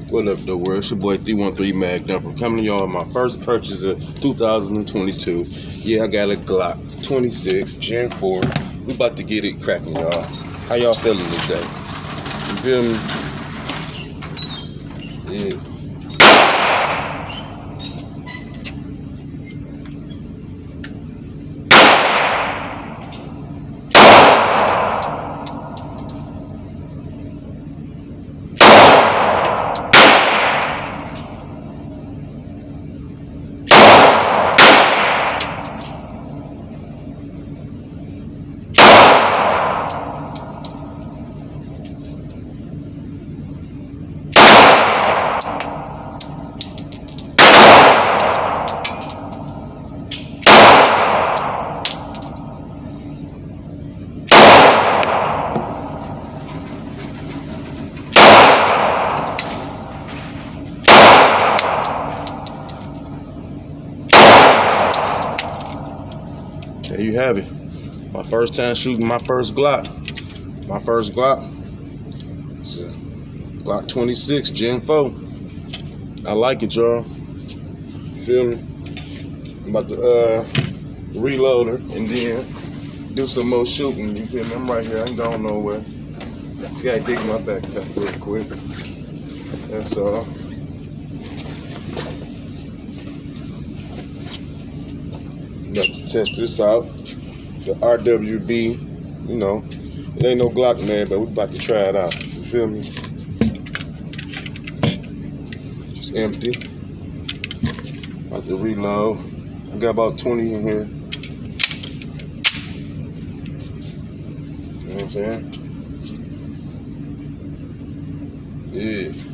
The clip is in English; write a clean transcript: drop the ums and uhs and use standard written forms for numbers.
What up, though, world? It's your boy 313 Mag Dumper coming to y'all. My first purchase of 2022. Yeah, I got a Glock.26 Gen 4. We about to get it cracking, y'all. How y'all feeling today? You feel me? Yeah. There you have it. My first time shooting my first Glock. My first Glock. It's a Glock.26 Gen 4. I like it, y'all. Feel me? I'm about to reload her and then do some more shooting. You feel me? I'm right here. I ain't going nowhere. Just gotta dig my backpack real quick. That's all. Got to test this out. The RWB, you know, it ain't no Glock man, but we about to try it out. You feel me? Just empty. About to reload. I got about 20 in here. You know what I'm saying? Yeah.